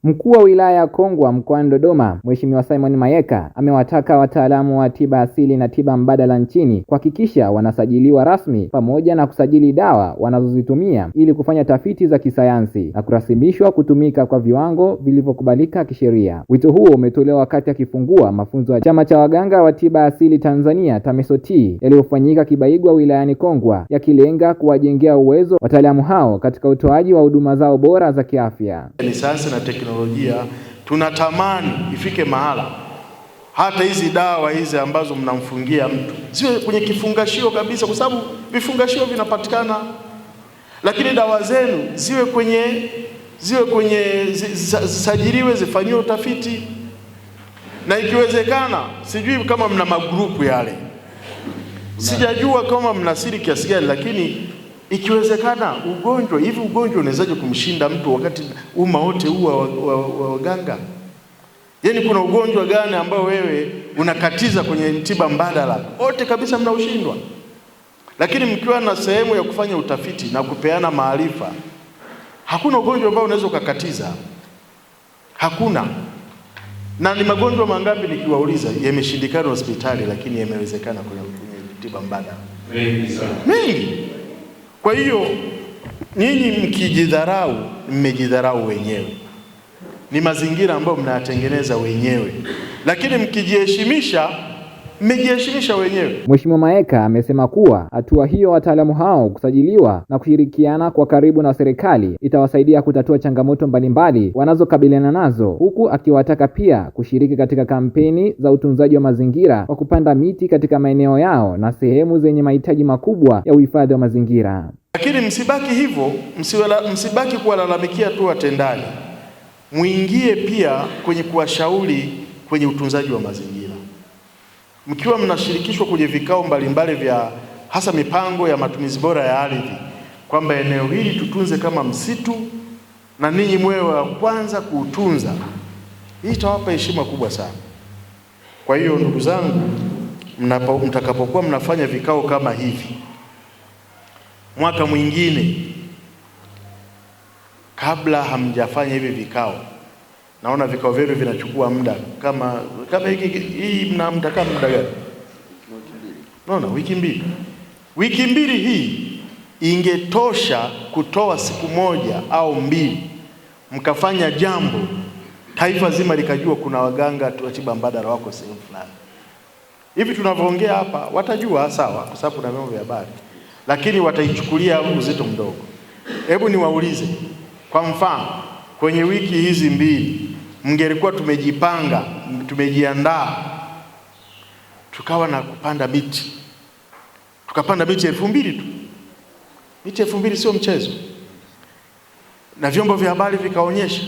Mkuu wa wilaya ya Kongwa mkoani Dodoma, Mheshimiwa Simon Mayeka amewataka wataalamu wa tiba asili na tiba mbadala nchini kuhakikisha wanasajiliwa rasmi pamoja na kusajili dawa wanazozitumia ili kufanya tafiti za kisayansi na kurasimishwa kutumika kwa viwango vilivyokubalika kisheria. Wito huo umetolewa wakati akifungua mafunzo ya Chama cha Waganga wa Tiba Asili Tanzania TAMESOT yaliyofanyika Kibaigwa wilayani Kongwa, yakilenga kuwajengea uwezo wataalamu hao katika utoaji wa huduma zao bora za kiafya. Sayansi na teknolojia tunatamani ifike mahala hata hizi dawa hizi ambazo mnamfungia mtu ziwe kwenye kifungashio kabisa, kwa sababu vifungashio vinapatikana, lakini dawa zenu ziwe kwenye zisajiliwe, zifanyiwe utafiti, na ikiwezekana, sijui kama mna magrupu yale, sijajua kama mna siri kiasi gani, lakini ikiwezekana ugonjwa unawezaje kumshinda mtu wakati umma wote huu wa waganga? Yaani kuna ugonjwa gani ambao wewe unakatiza kwenye tiba mbadala? Wote kabisa mnaushindwa. Lakini mkiwa na sehemu ya kufanya utafiti na kupeana maarifa, hakuna ugonjwa ambao unaweza ukakatiza. Hakuna. Na ni magonjwa mangapi nikiwauliza yameshindikana hospitali lakini yamewezekana kwenye tiba mbadala? Mengi. Kwa hiyo nyinyi mkijidharau, mmejidharau wenyewe. Ni mazingira ambayo mnayatengeneza wenyewe. Lakini mkijiheshimisha, mmejiheshimisha wenyewe. Mheshimiwa Mayeka amesema kuwa hatua hiyo wataalamu hao kusajiliwa na kushirikiana kwa karibu na serikali itawasaidia kutatua changamoto mbalimbali wanazokabiliana nazo, huku akiwataka pia kushiriki katika kampeni za utunzaji wa mazingira kwa kupanda miti katika maeneo yao na sehemu zenye mahitaji makubwa ya uhifadhi wa mazingira. Lakini msibaki hivyo, msibaki kuwalalamikia tu watendaji. Muingie pia kwenye kuwashauri kwenye utunzaji wa mazingira. Mkiwa mnashirikishwa kwenye vikao mbalimbali vya hasa mipango ya matumizi bora ya ardhi, kwamba eneo hili tutunze kama msitu na ninyi mwe wa kwanza kuutunza, hii itawapa heshima kubwa sana. Kwa hiyo ndugu zangu, mtakapokuwa mnafanya vikao kama hivi mwaka mwingine, kabla hamjafanya hivi vikao, naona vikao vyenu vinachukua muda kama hii, mtakaa muda gani? Naona wiki mbili. Wiki mbili hii ingetosha kutoa siku moja au mbili mkafanya jambo, taifa zima likajua kuna waganga wa tiba mbadala wako sehemu fulani. Hivi tunavyoongea hapa watajua sawa, kwa sababu kuna vyombo vya habari, lakini wataichukulia uzito mdogo. Hebu niwaulize, kwa mfano kwenye wiki hizi mbili mngelikuwa tumejipanga, tumejiandaa, tukawa na kupanda miti, tukapanda miti 2000 tu. Miti 2000 sio mchezo. Na vyombo vya habari vikaonyesha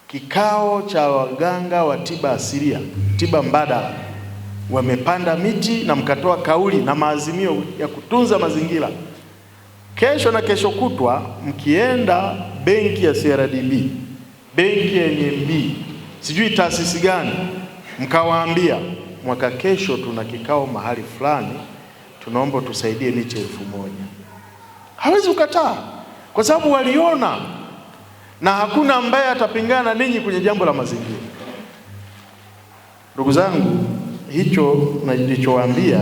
kikao cha waganga wa tiba asilia, tiba mbadala, wamepanda miti na mkatoa kauli na maazimio ya kutunza mazingira. Kesho na kesho kutwa mkienda benki ya CRDB, benki ya NMB, sijui taasisi gani, mkawaambia mwaka kesho tuna kikao mahali fulani, tunaomba tusaidie miti 1000. Hawezi kukataa, kwa sababu waliona, na hakuna ambaye atapingana ninyi kwenye jambo la mazingira. Ndugu zangu, hicho nilichowaambia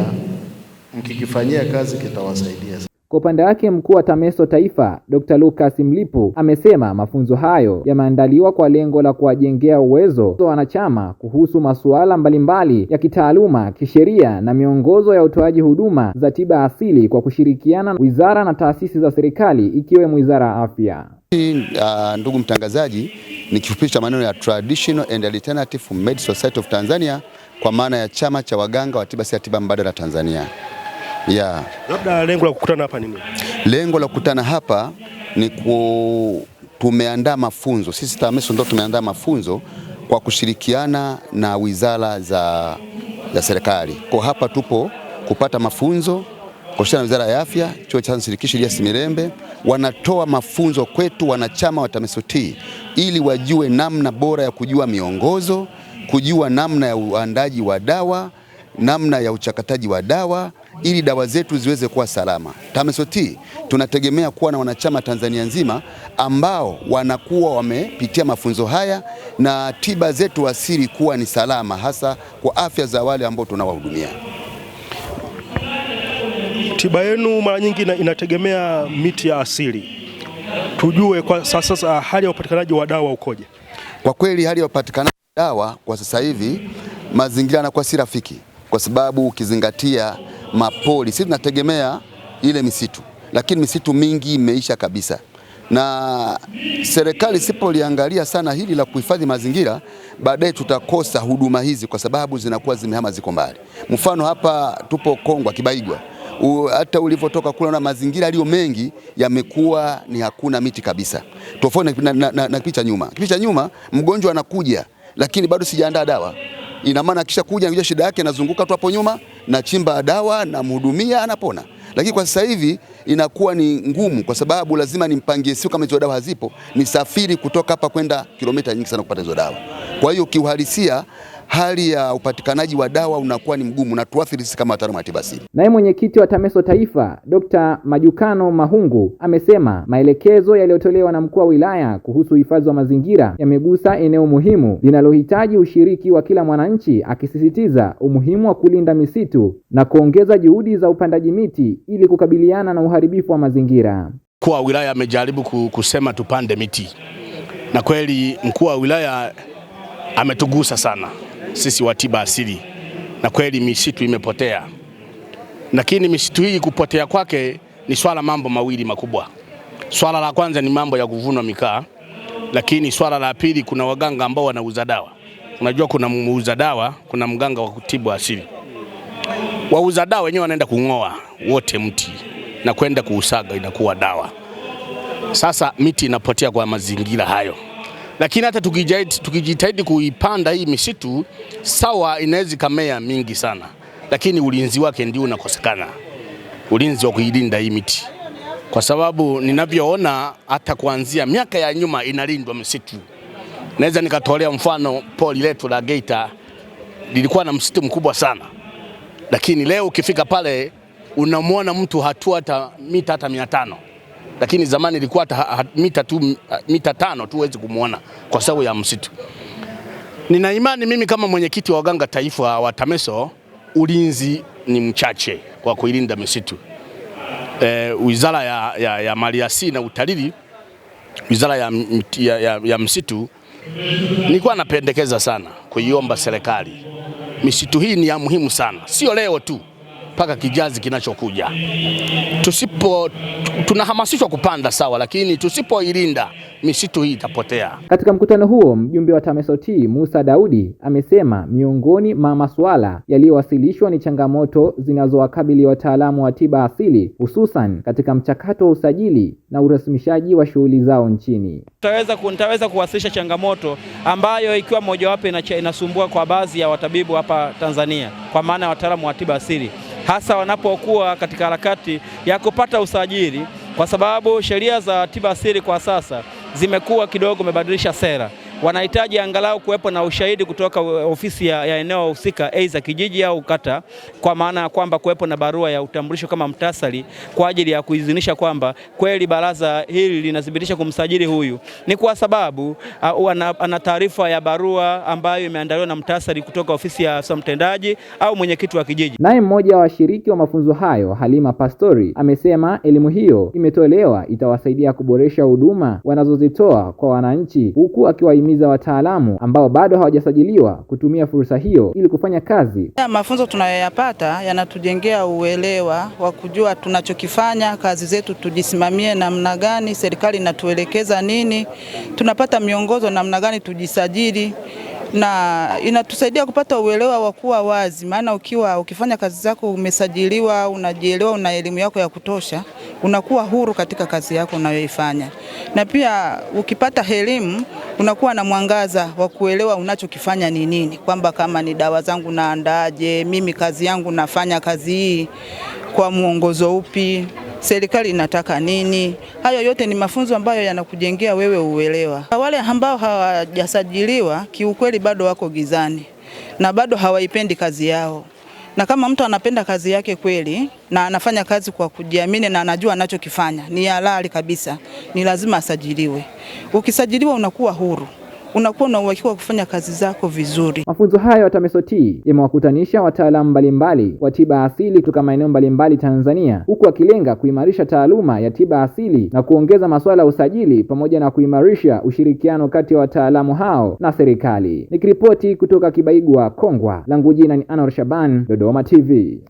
mkikifanyia kazi kitawasaidia. Kwa upande wake mkuu wa TAMESO Taifa, Dr. Lucas Mlipu, amesema mafunzo hayo yameandaliwa kwa lengo la kuwajengea uwezo wanachama kuhusu masuala mbalimbali ya kitaaluma, kisheria na miongozo ya utoaji huduma za tiba asili kwa kushirikiana na wizara na taasisi za serikali ikiwemo Wizara ya Afya. Ndugu mtangazaji, ni kifupi cha maneno ya Traditional and Alternative Medicine Society of Tanzania, kwa maana ya Chama cha Waganga wa Tiba Mbadala Tanzania. Yeah. Labda lengo la kukutana hapa ni nini? Lengo la kukutana hapa ni tumeandaa mafunzo. Sisi TAMESO ndio tumeandaa mafunzo kwa kushirikiana na wizara za serikali. Kwa hapa tupo kupata mafunzo kwa na Wizara ya Afya, Chuo cha Shirikishi Julius Mirembe wanatoa mafunzo kwetu wanachama wa TAMESOT ili wajue namna bora ya kujua miongozo, kujua namna ya uandaji wa dawa, namna ya uchakataji wa dawa, ili dawa zetu ziweze kuwa salama. TAMESO T tunategemea kuwa na wanachama Tanzania nzima ambao wanakuwa wamepitia mafunzo haya na tiba zetu asili kuwa ni salama, hasa kwa afya za wale ambao tunawahudumia. Tiba yenu mara nyingi inategemea miti ya asili. Tujue kwa sasa hali ya upatikanaji wa dawa ukoje? Kwa kweli hali ya upatikanaji wa dawa kwa sasa hivi mazingira yanakuwa si rafiki, kwa sababu ukizingatia mapori, sisi tunategemea ile misitu, lakini misitu mingi imeisha kabisa, na serikali sipoliangalia sana hili la kuhifadhi mazingira, baadaye tutakosa huduma hizi kwa sababu zinakuwa zimehama, ziko mbali. Mfano hapa tupo Kongwa Kibaigwa, hata ulivyotoka kule na mazingira yaliyo mengi yamekuwa ni hakuna miti kabisa, tofauti na kipindi cha nyuma. Kipindi cha nyuma mgonjwa anakuja lakini bado sijaandaa dawa, ina maana kisha kuja anajua shida yake, nazunguka tu hapo nyuma na chimba dawa na mhudumia anapona. Lakini kwa sasa hivi inakuwa ni ngumu, kwa sababu lazima nimpangie siku, kama hizo dawa hazipo nisafiri kutoka hapa kwenda kilomita nyingi sana kupata hizo dawa. Kwa hiyo kiuhalisia hali ya upatikanaji wa dawa unakuwa ni mgumu na tuathiri sisi kama wataalamu wa tiba asili. Naye mwenyekiti wa TAMESO Taifa Dr. Majukano Mahungu amesema maelekezo yaliyotolewa na mkuu wa wilaya kuhusu uhifadhi wa mazingira yamegusa eneo muhimu linalohitaji ushiriki wa kila mwananchi, akisisitiza umuhimu wa kulinda misitu na kuongeza juhudi za upandaji miti ili kukabiliana na uharibifu wa mazingira. Mkuu wa wilaya amejaribu kusema tupande miti, na kweli mkuu wa wilaya ametugusa sana sisi wa tiba asili, na kweli misitu imepotea. Lakini misitu hii kupotea kwake ni swala mambo mawili makubwa. Swala la kwanza ni mambo ya kuvunwa mikaa, lakini swala la pili kuna waganga ambao wanauza dawa. Unajua kuna muuza dawa, kuna mganga wa kutibu asili. Wauza dawa wenyewe wanaenda kung'oa wote mti na kwenda kuusaga inakuwa dawa. Sasa miti inapotea kwa mazingira hayo. Lakini hata tukijitahidi kuipanda hii misitu, sawa, inaweza kamea mingi sana, lakini ulinzi wake ndio unakosekana, ulinzi wa kuilinda hii miti. Kwa sababu ninavyoona hata kuanzia miaka ya nyuma inalindwa misitu. Naweza nikatolea mfano pori letu la Geita lilikuwa na msitu mkubwa sana, lakini leo ukifika pale unamwona mtu hatua hata mita hata 500. Lakini zamani ilikuwa mita 5 tu huwezi kumuona kwa sababu ya msitu. Nina imani mimi kama mwenyekiti wa waganga taifa wa TAMESO, ulinzi ni mchache kwa kuilinda misitu. Wizara ya Maliasili na Utalii, wizara ya msitu, nilikuwa napendekeza sana kuiomba serikali, misitu hii ni ya muhimu sana, sio leo tu, mpaka kijazi kinachokuja. Tunahamasishwa kupanda sawa, lakini tusipoilinda misitu hii itapotea. Katika mkutano huo, mjumbe wa TAMESO T Musa Daudi amesema miongoni mwa masuala yaliyowasilishwa ni changamoto zinazowakabili wataalamu wa tiba asili, hususan katika mchakato wa usajili na urasimishaji wa shughuli zao nchini. Nitaweza kuwasilisha changamoto ambayo ikiwa mojawapo inasumbua kwa baadhi ya watabibu hapa Tanzania, kwa maana ya wataalamu wa tiba asili, hasa wanapokuwa katika harakati ya kupata usajili, kwa sababu sheria za tiba asili kwa sasa zimekuwa kidogo umebadilisha sera. Wanahitaji angalau kuwepo na ushahidi kutoka ofisi ya eneo husika, aidha kijiji au kata, kwa maana ya kwamba kuwepo na barua ya utambulisho kama mtasari kwa ajili ya kuidhinisha kwamba kweli baraza hili linathibitisha kumsajili huyu. Ni kwa sababu ana taarifa ya barua ambayo imeandaliwa na mtasari kutoka ofisi ya afisa mtendaji au mwenyekiti wa kijiji. Naye mmoja wa washiriki wa mafunzo hayo, Halima Pastori, amesema elimu hiyo imetolewa itawasaidia kuboresha huduma wanazozitoa kwa wananchi, huku akiwahimiza wataalamu ambao bado hawajasajiliwa kutumia fursa hiyo ili kufanya kazi. Mafunzo tunayoyapata yanatujengea uelewa wa kujua tunachokifanya, kazi zetu tujisimamie namna gani, serikali inatuelekeza nini, tunapata miongozo namna gani tujisajili, na inatusaidia kupata uelewa wa kuwa wazi. Maana ukifanya kazi zako umesajiliwa, unajielewa, una elimu yako ya kutosha, unakuwa huru katika kazi yako unayoifanya. Na pia ukipata elimu unakuwa na mwangaza wa kuelewa unachokifanya ni nini, kwamba kama ni dawa zangu naandaaje, mimi kazi yangu nafanya kazi hii kwa muongozo upi, serikali inataka nini. Hayo yote ni mafunzo ambayo yanakujengea wewe uelewa. Wale ambao hawajasajiliwa kiukweli bado wako gizani na bado hawaipendi kazi yao, na kama mtu anapenda kazi yake kweli na anafanya kazi kwa kujiamini na anajua anachokifanya, ni halali kabisa, ni lazima asajiliwe. Ukisajiliwa unakuwa huru, unakuwa na uhakika wa kufanya kazi zako vizuri. Mafunzo hayo ya TAMESOT yamewakutanisha wataalamu mbalimbali wa tiba asili kutoka maeneo mbalimbali Tanzania, huku akilenga kuimarisha taaluma ya tiba asili na kuongeza masuala ya usajili pamoja na kuimarisha ushirikiano kati ya wataalamu hao na serikali. Nikiripoti kutoka Kibaigwa, Kongwa, langu jina ni Anwar Shaban, Dodoma TV.